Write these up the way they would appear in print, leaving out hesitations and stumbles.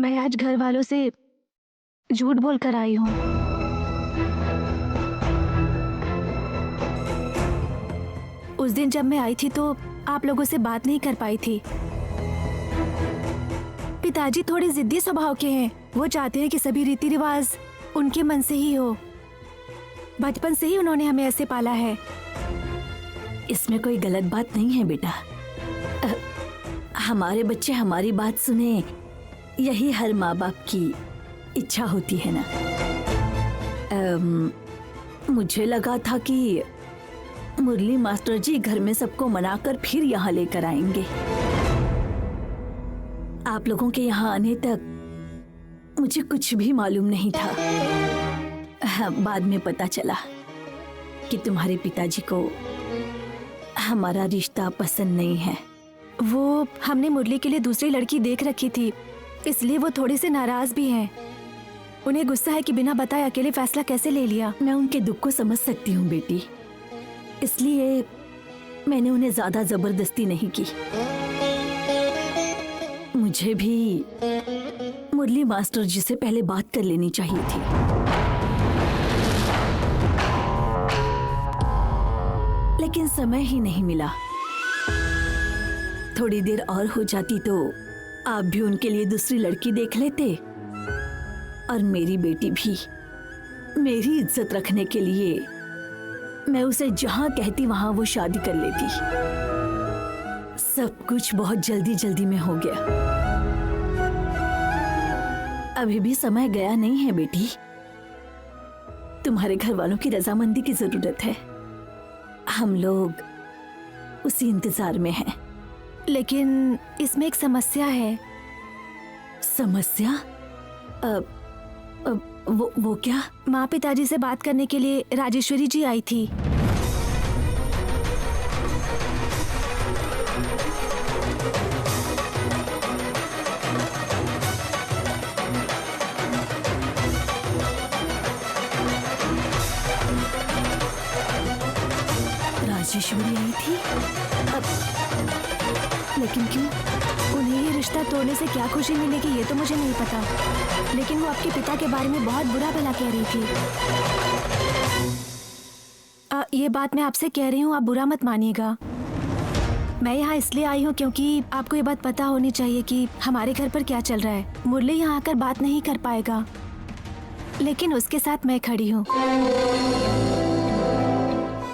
मैं आज घर वालों से झूठ बोलकर आई हूँ। उस दिन जब मैं आई थी तो आप लोगों से बात नहीं कर पाई थी। पिताजी थोड़े जिद्दी स्वभाव के हैं। वो चाहते हैं कि सभी रीति रिवाज उनके मन से ही हो। बचपन से ही उन्होंने हमें ऐसे पाला है। इसमें कोई गलत बात नहीं है बेटा। हमारे बच्चे हमारी बात सुने, यही हर माँ बाप की इच्छा होती है ना। मुझे लगा था कि मुरली मास्टर जी घर में सबको मनाकर फिर यहाँ लेकर आएंगे। आप लोगों के यहाँ आने तक मुझे कुछ भी मालूम नहीं था। बाद में पता चला कि तुम्हारे पिताजी को हमारा रिश्ता पसंद नहीं है। वो हमने मुरली के लिए दूसरी लड़की देख रखी थी, इसलिए वो थोड़े से नाराज भी हैं। उन्हें गुस्सा है कि बिना बताए अकेले फैसला कैसे ले लिया। मैं उनके दुख को समझ सकती हूँ बेटी, इसलिए मैंने उन्हें ज्यादा जबरदस्ती नहीं की। मुझे भी मुरली मास्टर जी से पहले बात कर लेनी चाहिए थी। लेकिन समय ही नहीं मिला। थोड़ी देर और हो जाती तो आप भी उनके लिए दूसरी लड़की देख लेते और मेरी बेटी भी। मेरी इज्जत रखने के लिए मैं उसे जहां कहती वहां वो शादी कर लेती। सब कुछ बहुत जल्दी जल्दी में हो गया। अभी भी समय गया नहीं है बेटी। तुम्हारे घर वालों की रजामंदी की जरूरत है। हम लोग उसी इंतजार में हैं। लेकिन इसमें एक समस्या है। समस्या? वो क्या? माँ पिताजी से बात करने के लिए राजेश्वरी जी आई थी। राजेश्वरी आई थी? लेकिन क्यों? उन्हें ये रिश्ता तोड़ने से क्या खुशी मिलेगी ये तो मुझे नहीं पता, लेकिन वो आपके पिता के बारे में बहुत बुरा भला कह रही थी। ये बात मैं आपसे कह रही हूँ, आप बुरा मत मानिएगा। मैं यहाँ इसलिए आई हूँ क्योंकि आपको ये बात पता होनी चाहिए कि हमारे घर पर क्या चल रहा है। मुरली यहाँ आकर बात नहीं कर पाएगा, लेकिन उसके साथ मैं खड़ी हूँ।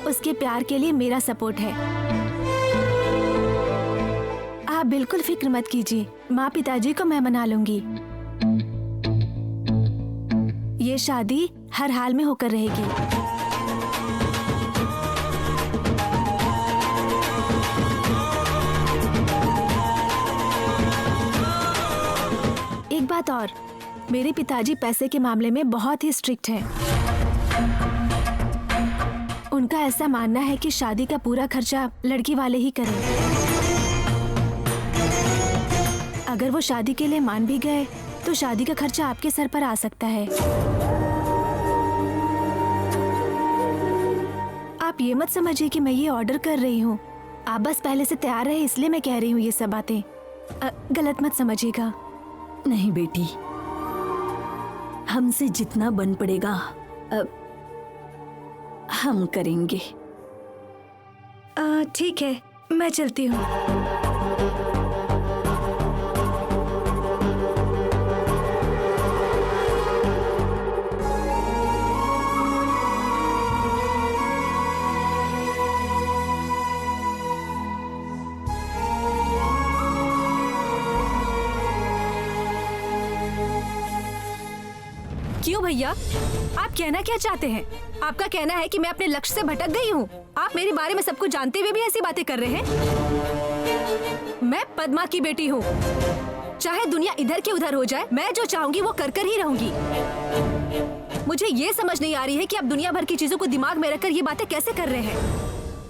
उसके प्यार के लिए मेरा सपोर्ट है। आप बिल्कुल फिक्र मत कीजिए, माँ पिताजी को मैं मना लूंगी। ये शादी हर हाल में होकर रहेगी। एक बात और, मेरे पिताजी पैसे के मामले में बहुत ही स्ट्रिक्ट हैं। उनका ऐसा मानना है कि शादी का पूरा खर्चा लड़की वाले ही करें। अगर वो शादी के लिए मान भी गए तो शादी का खर्चा आपके सर पर आ सकता है। आप ये मत समझिए कि मैं ये ऑर्डर कर रही हूँ। आप बस पहले से तैयार रहे इसलिए मैं कह रही हूँ ये सब बातें। गलत मत समझिएगा। नहीं बेटी, हमसे जितना बन पड़ेगा हम करेंगे। ठीक है, मैं चलती हूँ। क्यों भैया, आप कहना क्या चाहते हैं? आपका कहना है कि मैं अपने लक्ष्य से भटक गई हूँ। आप मेरे बारे में सब कुछ जानते हुए भी ऐसी बातें कर रहे हैं। मैं पद्मा की बेटी हूँ। चाहे दुनिया इधर की उधर हो जाए, मैं जो चाहूंगी वो कर कर ही रहूंगी। मुझे ये समझ नहीं आ रही है कि आप दुनिया भर की चीजों को दिमाग में रखकर ये बातें कैसे कर रहे हैं।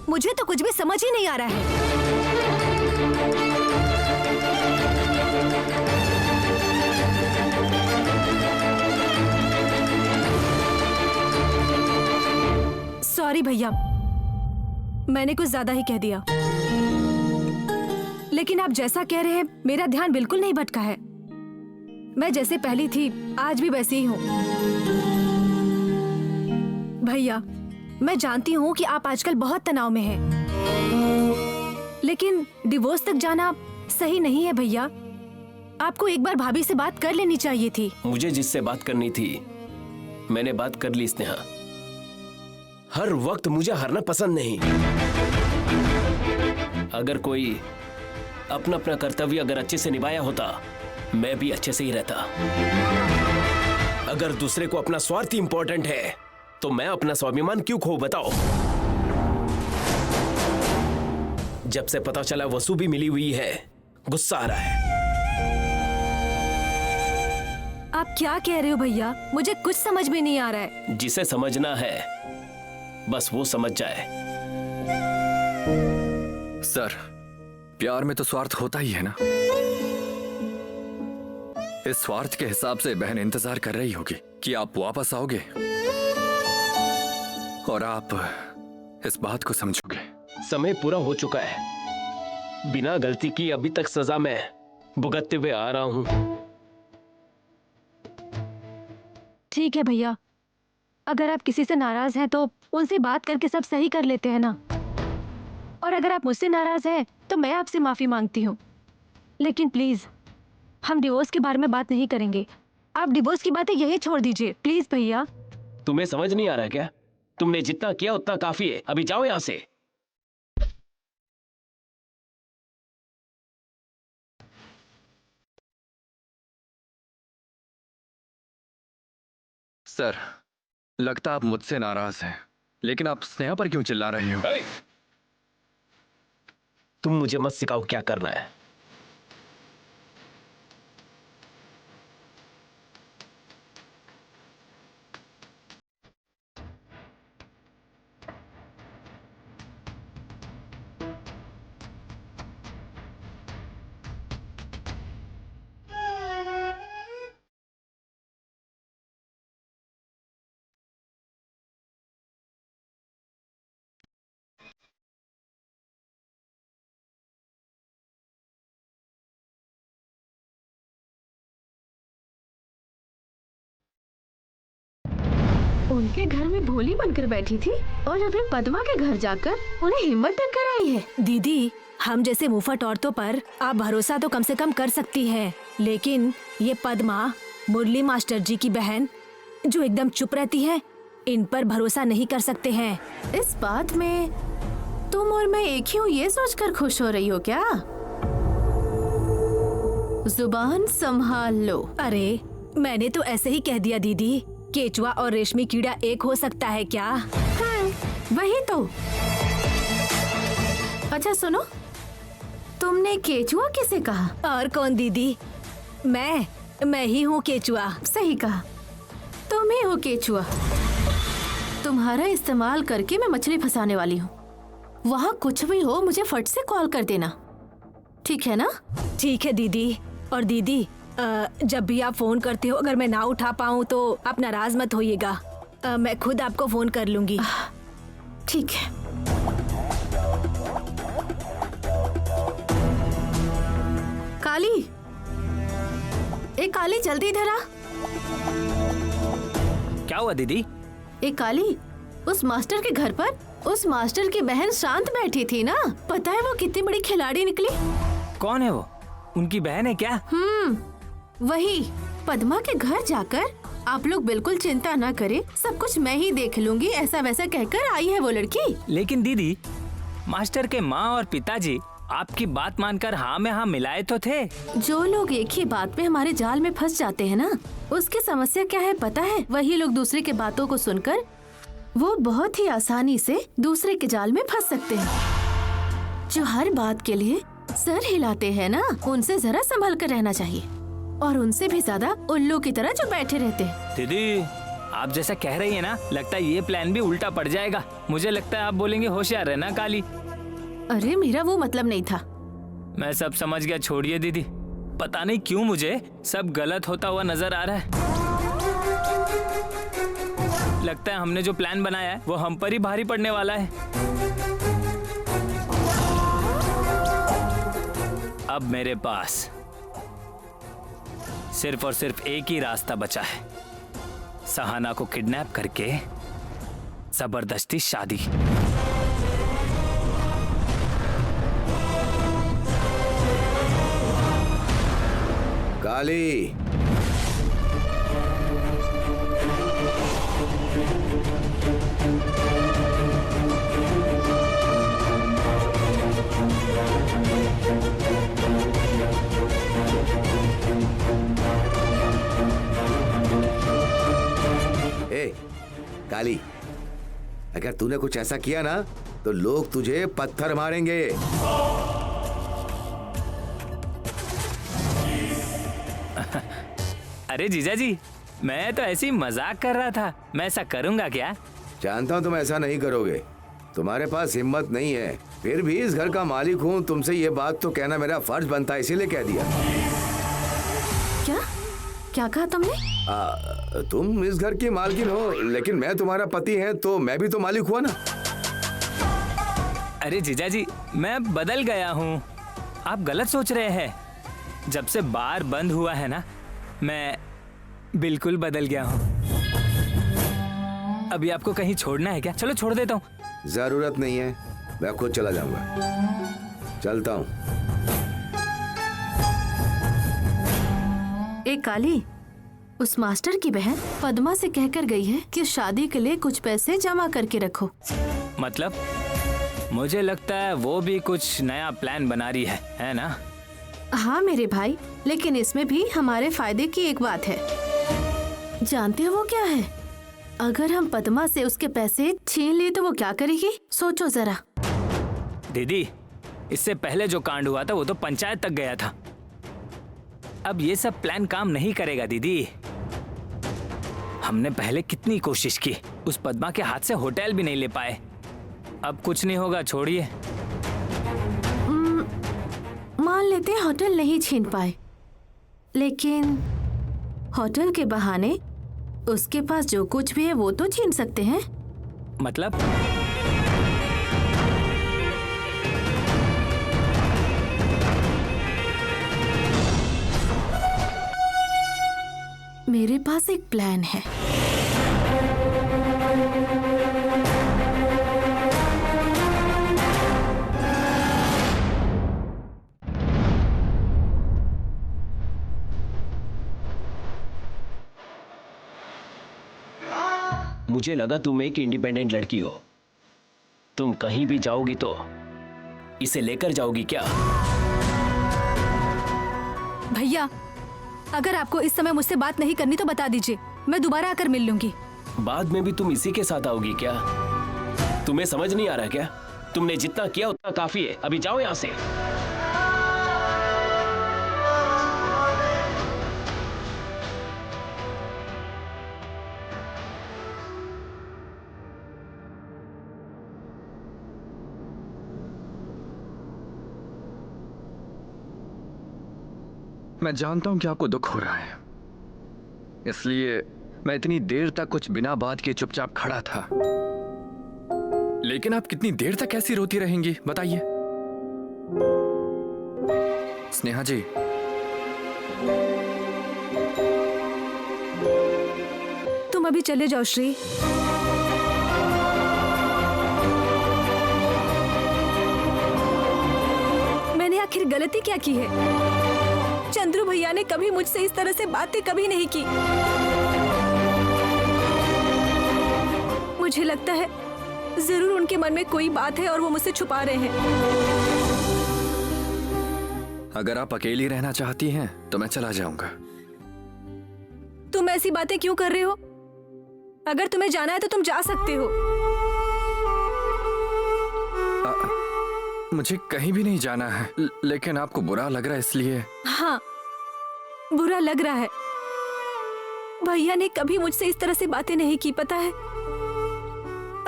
मुझे तो कुछ भी समझ ही नहीं आ रहा है। सॉरी भैया, मैंने कुछ ज्यादा ही कह दिया। लेकिन आप जैसा कह रहे हैं मेरा ध्यान बिल्कुल नहीं भटका है। मैं जैसे पहली थी आज भी वैसी ही हूँ। भैया, मैं जानती हूँ कि आप आजकल बहुत तनाव में हैं, लेकिन डिवोर्स तक जाना सही नहीं है भैया। आपको एक बार भाभी से बात कर लेनी चाहिए थी। मुझे जिससे बात करनी थी मैंने बात कर ली स्नेहा। हर वक्त मुझे हारना पसंद नहीं। अगर कोई अपना अपना कर्तव्य अगर अच्छे से निभाया होता, मैं भी अच्छे से ही रहता। अगर दूसरे को अपना स्वार्थ इंपॉर्टेंट है तो मैं अपना स्वाभिमान क्यों खो, बताओ। जब से पता चला वसु भी मिली हुई है, गुस्सा आ रहा है। आप क्या कह रहे हो भैया? मुझे कुछ समझ में नहीं आ रहा है। जिसे समझना है बस वो समझ जाए। सर, प्यार में तो स्वार्थ होता ही है ना। इस स्वार्थ के हिसाब से बहन इंतजार कर रही होगी कि आप वापस आओगे और आप इस बात को समझोगे। समय पूरा हो चुका है। बिना गलती की अभी तक सजा मैं भुगतते हुए आ रहा हूं। ठीक है भैया, अगर आप किसी से नाराज हैं तो उनसे बात करके सब सही कर लेते हैं ना। और अगर आप मुझसे नाराज हैं तो मैं आपसे माफी मांगती हूँ, लेकिन प्लीज हम डिवोर्स के बारे में बात नहीं करेंगे। आप डिवोर्स की बातें यही छोड़ दीजिए प्लीज भैया। तुम्हें समझ नहीं आ रहा क्या? तुमने जितना किया उतना काफी है। अभी जाओ यहां से। सर, लगता आप मुझसे नाराज हैं, लेकिन आप स्नेहा पर क्यों चिल्ला रहे हो? तुम मुझे मत सिखाओ क्या करना है। उनके घर में भोली बनकर बैठी थी और अभी पद्मा के घर जाकर उन्हें हिम्मत देकर आई है। दीदी, हम जैसे मुफट औरतों पर आप भरोसा तो कम से कम कर सकती हैं, लेकिन ये पद्मा, मुरली मास्टर जी की बहन जो एकदम चुप रहती है, इन पर भरोसा नहीं कर सकते हैं। इस बात में तुम और मैं एक ही हूँ ये सोचकर खुश हो रही हो क्या? जुबान संभाल लो। अरे मैंने तो ऐसे ही कह दिया दीदी। केचुआ और रेशमी कीड़ा एक हो सकता है क्या? वही तो। अच्छा सुनो, तुमने केचुआ किसे कहा? और कौन दीदी? मैं ही हूँ केचुआ। सही कहा, तुम ही हो केचुआ। तुम्हारा इस्तेमाल करके मैं मछली फंसाने वाली हूँ। वहाँ कुछ भी हो मुझे फट से कॉल कर देना, ठीक है ना? ठीक है दीदी। और दीदी, जब भी आप फोन करते हो अगर मैं ना उठा पाऊँ तो आप नाराज मत होइएगा। मैं खुद आपको फोन कर लूंगी। ठीक है। काली, ए काली जल्दी इधर आ। क्या हुआ दीदी? ए काली, उस मास्टर के घर पर उस मास्टर की बहन शांत बैठी थी ना, पता है वो कितनी बड़ी खिलाड़ी निकली? कौन है वो? उनकी बहन है क्या? वही। पद्मा के घर जाकर आप लोग बिल्कुल चिंता ना करें, सब कुछ मैं ही देख लूंगी, ऐसा वैसा कहकर आई है वो लड़की। लेकिन दीदी, मास्टर के माँ और पिताजी आपकी बात मानकर हाँ में हाँ मिलाए तो थे। जो लोग एक ही बात में हमारे जाल में फंस जाते हैं ना, उसकी समस्या क्या है पता है? वही लोग दूसरे के बातों को सुनकर वो बहुत ही आसानी से दूसरे के जाल में फंस सकते हैं। जो हर बात के लिए सर हिलाते हैं ना, उनसे जरा संभल कर रहना चाहिए, और उनसे भी ज्यादा उल्लू की तरह जो बैठे रहते हैं। दीदी, आप जैसा कह रही है ना, लगता है ये प्लान भी उल्टा पड़ जाएगा। मुझे लगता है आप बोलेंगे होशियार रहना काली। अरे मेरा वो मतलब नहीं था। मैं सब समझ गया, छोड़िए दीदी। पता नहीं क्यों मुझे सब गलत होता हुआ नजर आ रहा है। लगता है हमने जो प्लान बनाया है वो हम पर ही भारी पड़ने वाला है। अब मेरे पास सिर्फ और सिर्फ एक ही रास्ता बचा है, सहाना को किडनैप करके जबरदस्ती शादी। काली, काली, अगर तूने कुछ ऐसा किया ना तो लोग तुझे पत्थर मारेंगे। अरे जीजा जी, मैं तो ऐसे ही मजाक कर रहा था, मैं ऐसा करूंगा क्या? जानता हूं तुम ऐसा नहीं करोगे, तुम्हारे पास हिम्मत नहीं है, फिर भी इस घर का मालिक हूं, तुमसे ये बात तो कहना मेरा फर्ज बनता है, इसीलिए कह दिया। क्या क्या कहा तुमने? तुम इस घर की मालकिन हो, लेकिन मैं तुम्हारा पति है तो मैं भी तो मालिक हुआ ना। अरे जीजा जी, मैं बदल गया हूँ, आप गलत सोच रहे हैं। जब से बार बंद हुआ है ना, मैं बिल्कुल बदल गया हूँ। अभी आपको कहीं छोड़ना है क्या? चलो छोड़ देता हूँ। जरूरत नहीं है, मैं खुद चला जाऊंगा, चलता हूँ। एक काली, उस मास्टर की बहन पद्मा से कहकर गई है कि शादी के लिए कुछ पैसे जमा करके रखो। मतलब मुझे लगता है वो भी कुछ नया प्लान बना रही है ना? हाँ मेरे भाई, लेकिन इसमें भी हमारे फायदे की एक बात है। जानते हो वो क्या है? अगर हम पद्मा से उसके पैसे छीन लिए तो वो क्या करेगी, सोचो जरा। दीदी, इससे पहले जो कांड हुआ था वो तो पंचायत तक गया था। अब ये सब प्लान काम नहीं करेगा दीदी। हमने पहले कितनी कोशिश की, उस पद्मा के हाथ से होटल भी नहीं ले पाए। अब कुछ नहीं होगा, छोड़िए। मान लेते हैं होटल नहीं छीन पाए, लेकिन होटल के बहाने उसके पास जो कुछ भी है वो तो छीन सकते हैं। मतलब? मेरे पास एक प्लान है। मुझे लगा तुम एक इंडिपेंडेंट लड़की हो, तुम कहीं भी जाओगी तो इसे लेकर जाओगी क्या? भैया, अगर आपको इस समय मुझसे बात नहीं करनी तो बता दीजिए, मैं दोबारा आकर मिल लूंगी। बाद में भी तुम इसी के साथ आओगी क्या? तुम्हें समझ नहीं आ रहा क्या? तुमने जितना किया उतना काफी है, अभी जाओ यहाँ से। मैं जानता हूं कि आपको दुख हो रहा है, इसलिए मैं इतनी देर तक कुछ बिना बात के चुपचाप खड़ा था। लेकिन आप कितनी देर तक ऐसी रोती रहेंगी, बताइए? स्नेहा जी, तुम अभी चले जाओ श्री। मैंने आखिर गलती क्या की है? चंद्रू भैया ने कभी मुझसे इस तरह से बातें कभी नहीं की। मुझे लगता है जरूर उनके मन में कोई बात है और वो मुझसे छुपा रहे हैं। अगर आप अकेली रहना चाहती हैं तो मैं चला जाऊंगा। तुम ऐसी बातें क्यों कर रहे हो? अगर तुम्हें जाना है तो तुम जा सकते हो। मुझे कहीं भी नहीं जाना है, लेकिन आपको बुरा लग रहा है इसलिए। हाँ, बुरा लग रहा है। भैया ने कभी मुझसे इस तरह से बातें नहीं की, पता है?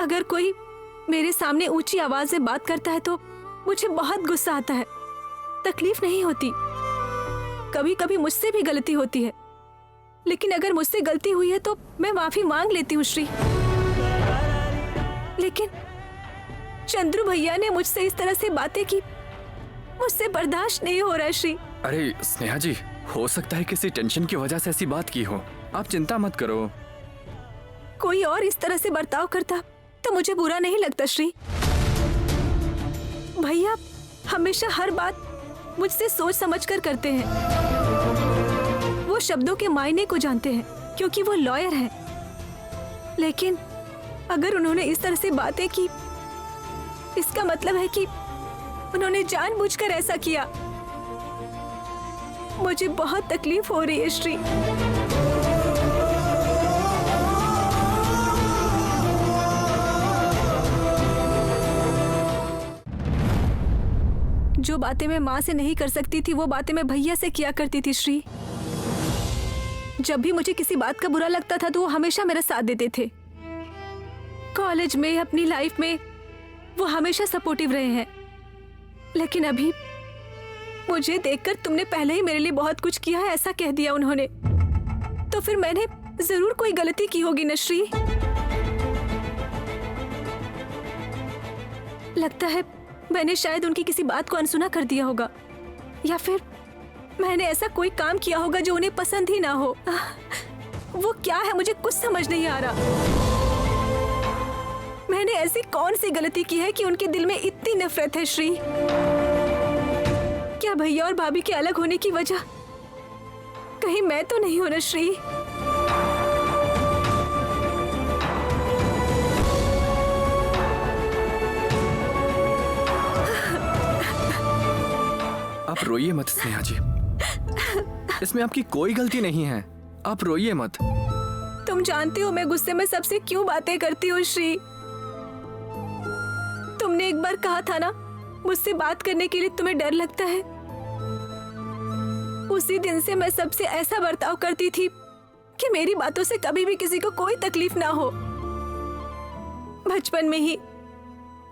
अगर कोई मेरे सामने ऊंची आवाज में बात करता है तो मुझे बहुत गुस्सा आता है। तकलीफ नहीं होती, कभी कभी मुझसे भी गलती होती है, लेकिन अगर मुझसे गलती हुई है तो मैं माफी मांग लेती हूँ श्री। लेकिन चंद्रू भैया ने मुझसे इस तरह से बातें की, मुझसे बर्दाश्त नहीं हो रहा है श्री। अरे स्नेहा जी, हो सकता है किसी टेंशन की वजह से ऐसी बात की हो। आप चिंता मत करो। कोई और इस तरह से बर्ताव करता तो मुझे बुरा नहीं लगता श्री। भैया हमेशा हर बात मुझसे सोच समझकर करते हैं। वो शब्दों के मायने को जानते हैं क्योंकि वो लॉयर हैं। लेकिन अगर उन्होंने इस तरह से बातें की, इसका मतलब है कि उन्होंने जानबूझकर ऐसा किया। मुझे बहुत तकलीफ हो रही है श्री। जो बातें मैं माँ से नहीं कर सकती थी वो बातें मैं भैया से किया करती थी श्री। जब भी मुझे किसी बात का बुरा लगता था तो वो हमेशा मेरा साथ देते थे। कॉलेज में, अपनी लाइफ में वो हमेशा सपोर्टिव रहे हैं। लेकिन अभी मुझे देखकर तुमने पहले ही मेरे लिए बहुत कुछ किया है ऐसा कह दिया उन्होंने, तो फिर मैंने जरूर कोई गलती की होगी न श्री। लगता है मैंने शायद उनकी किसी बात को अनसुना कर दिया होगा, या फिर मैंने ऐसा कोई काम किया होगा जो उन्हें पसंद ही ना हो। वो क्या है मुझे कुछ समझ नहीं आ रहा। मैंने ऐसी कौन सी गलती की है कि उनके दिल में इतनी नफरत है श्री? क्या भैया और भाभी के अलग होने की वजह कहीं मैं तो नहीं हूं ना श्री? आप रोइए मत स्नेहा जी, इसमें आपकी कोई गलती नहीं है। आप रोइए मत। तुम जानते हो मैं गुस्से में सबसे क्यों बातें करती हूँ श्री? तुमने एक बार कहा था ना मुझसे बात करने के लिए तुम्हें डर लगता है। उसी दिन से मैं सबसे ऐसा बर्ताव करती थी कि मेरी बातों से कभी भी किसी को कोई तकलीफ ना हो। बचपन में ही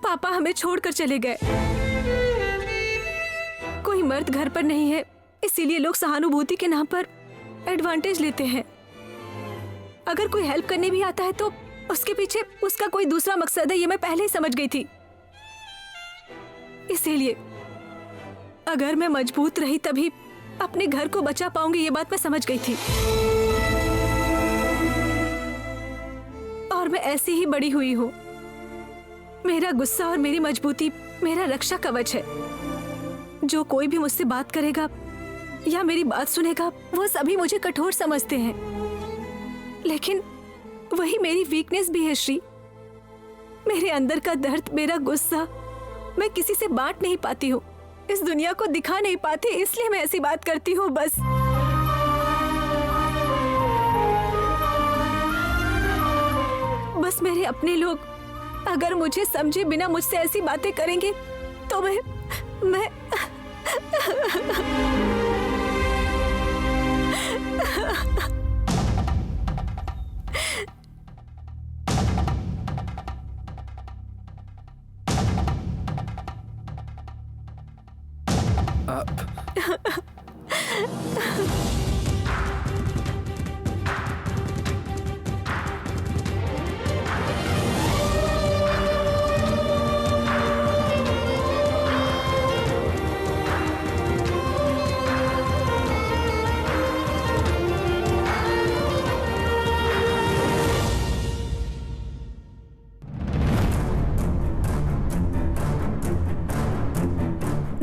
पापा हमें छोड़कर चले गए। कोई मर्द घर पर नहीं है, इसीलिए लोग सहानुभूति के नाम पर एडवांटेज लेते हैं। अगर कोई हेल्प करने भी आता है तो उसके पीछे उसका कोई दूसरा मकसद है, ये मैं पहले ही समझ गई थी। इसीलिए अगर मैं मजबूत रही तभी अपने घर को बचा पाऊंगी, ये बात मैं समझ गई थी। और मैं ऐसी ही बड़ी हुई हूं। मेरा गुस्सा और मेरी मजबूती मेरा रक्षा कवच है। जो कोई भी मुझसे बात करेगा या मेरी बात सुनेगा वो सभी मुझे कठोर समझते हैं, लेकिन वही मेरी वीकनेस भी है श्री। मेरे अंदर का दर्द, मेरा गुस्सा मैं किसी से बांट नहीं पाती हूँ, इस दुनिया को दिखा नहीं पाती, इसलिए मैं ऐसी बात करती हूँ बस। बस मेरे अपने लोग अगर मुझे समझे बिना मुझसे ऐसी बातें करेंगे तो मैं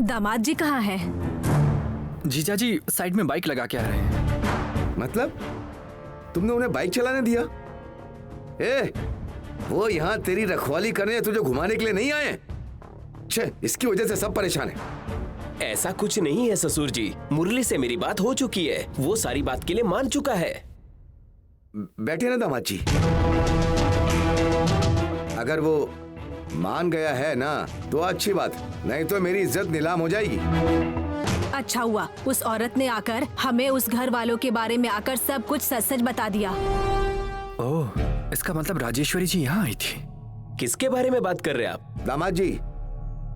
दामाद जी कहाँ हैं? जीजा जी साइड में बाइक लगा के आ रहे हैं। मतलब तुमने उन्हें बाइक चलाने दिया? वो यहाँ तेरी रखवाली करने या तुझे घुमाने के लिए नहीं आए? छे, इसकी वजह से सब परेशान हैं। ऐसा कुछ नहीं है ससुर जी, मुरली से मेरी बात हो चुकी है, वो सारी बात के लिए मान चुका है। बैठे ना दामाद जी। अगर वो मान गया है ना तो अच्छी बात, नहीं तो मेरी इज्जत नीलाम हो जाएगी। अच्छा हुआ उस औरत ने आकर हमें उस घर वालों के बारे में आकर सब कुछ सच सच बता दिया। ओह, इसका मतलब राजेश्वरी जी यहाँ आई थी। किसके बारे में बात कर रहे हैं आप? दामाद जी,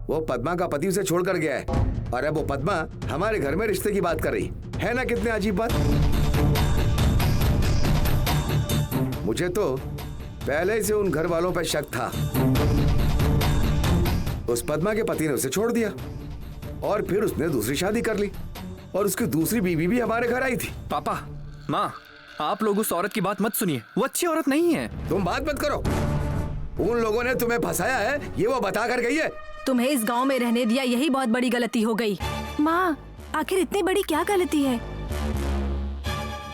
वो पद्मा का पति उसे छोड़कर गया है और अब वो पद्मा हमारे घर में रिश्ते की बात कर रही है ना? कितनी अजीब बात। मुझे तो पहले से उन घर वालों पर शक था। उस पद्मा के पति ने उसे छोड़ दिया और फिर उसने दूसरी शादी कर ली। और उसकी दूसरी बीवी भी हमारे घर आई थी। पापा, माँ, आप लोग उस औरत की बात मत सुनिए, वो अच्छी औरत नहीं है। तुम बात मत करो। उन लोगों ने तुम्हें फंसाया है, ये वो बता कर गई है। तुम्हें इस गांव में रहने दिया यही बहुत बड़ी गलती हो गई। माँ, आखिर इतनी बड़ी क्या गलती है?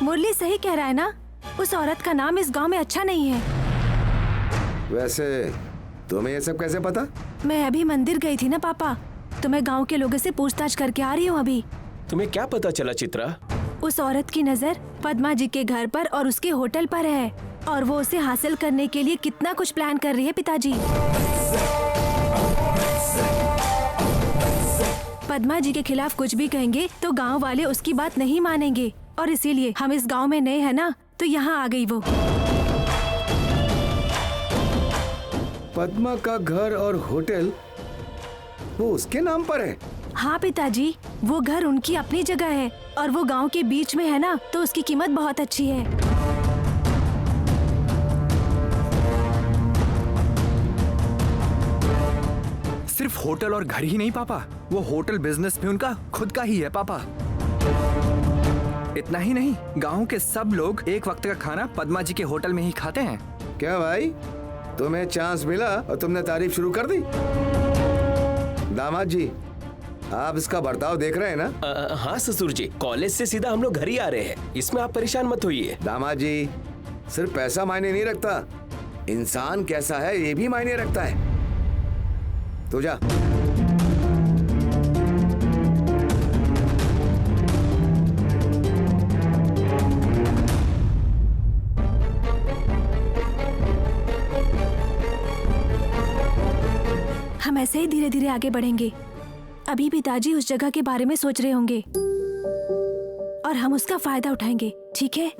मुरली सही कह रहा है ना, उस औरत का नाम इस गांव में अच्छा नहीं है। वैसे तुम्हें ये सब कैसे पता? मैं अभी मंदिर गई थी ना पापा, तो मैं गांव के लोगों से पूछताछ करके आ रही हूँ अभी। तुम्हें क्या पता चला चित्रा? उस औरत की नजर पद्मा जी के घर पर और उसके होटल पर है, और वो उसे हासिल करने के लिए कितना कुछ प्लान कर रही है पिताजी। पद्मा जी के खिलाफ कुछ भी कहेंगे तो गांव वाले उसकी बात नहीं मानेंगे, और इसीलिए हम इस गांव में नए हैं ना, तो यहाँ आ गई वो। पद्मा का घर और होटल वो उसके नाम पर है? हाँ पिताजी, वो घर उनकी अपनी जगह है, और वो गांव के बीच में है ना, तो उसकी कीमत बहुत अच्छी है। सिर्फ होटल और घर ही नहीं पापा, वो होटल बिजनेस भी उनका खुद का ही है पापा। इतना ही नहीं, गांव के सब लोग एक वक्त का खाना पद्मा जी के होटल में ही खाते हैं। क्या भाई, तुम्हें चांस मिला और तुमने तारीफ शुरू कर दी? दामाद जी, आप इसका बर्ताव देख रहे हैं ना? हाँ ससुर जी, कॉलेज से सीधा हम लोग घर ही आ रहे हैं, इसमें आप परेशान मत होइए। दामाद जी, सिर्फ पैसा मायने नहीं रखता, इंसान कैसा है ये भी मायने रखता है। तो जा। हम ऐसे ही धीरे धीरे आगे बढ़ेंगे। अभी पिताजी उस जगह के बारे में सोच रहे होंगे, और हम उसका फायदा उठाएंगे, ठीक है?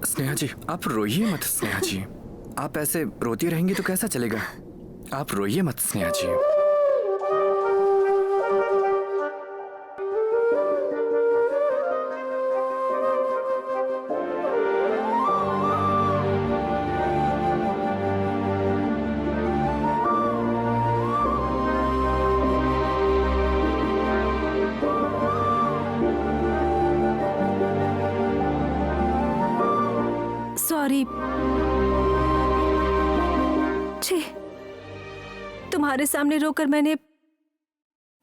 स्नेहा जी, आप रोइए मत स्नेहा जी। आप ऐसे रोती रहेंगी तो कैसा चलेगा? आप रोइए मत स्नेहा जी। सॉरी। छी, तुम्हारे सामने रोकर मैंने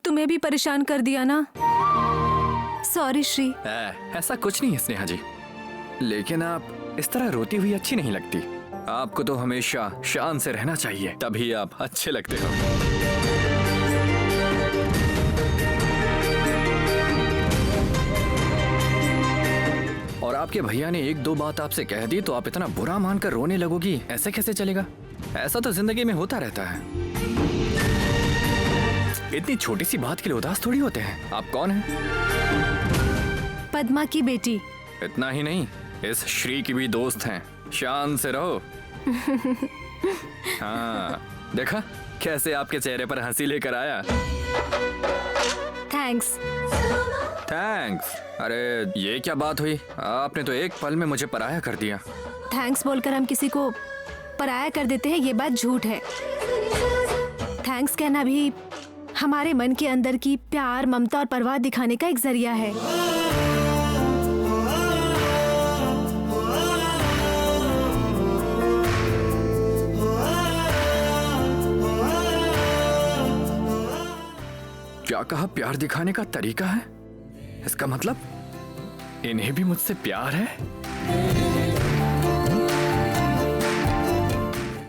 तुम्हें भी परेशान कर दिया ना। सॉरी श्री। ऐसा कुछ नहीं है स्नेहा जी, लेकिन आप इस तरह रोती हुई अच्छी नहीं लगती। आपको तो हमेशा शान से रहना चाहिए, तभी आप अच्छे लगते हो। और आपके भैया ने एक दो बात आपसे कह दी तो आप इतना बुरा मानकर रोने लगोगी, ऐसे कैसे चलेगा? ऐसा तो जिंदगी में होता रहता है। इतनी छोटी सी बात के लिए उदास थोड़ी होते हैं। आप कौन हैं? पद्मा की बेटी। इतना ही नहीं, इस श्री की भी दोस्त हैं। शान से रहो। हाँ, देखा कैसे आपके चेहरे पर हंसी लेकर आया। थैंक्स। थैंक्स? अरे ये क्या बात हुई? आपने तो एक पल में मुझे पराया कर दिया। थैंक्स बोलकर हम किसी को पराया कर देते हैं, ये बात झूठ है। थैंक्स कहना भी हमारे मन के अंदर की प्यार, ममता और परवाह दिखाने का एक जरिया है। क्या कहा? प्यार दिखाने का तरीका है? इसका मतलब इन्हें भी मुझसे प्यार है?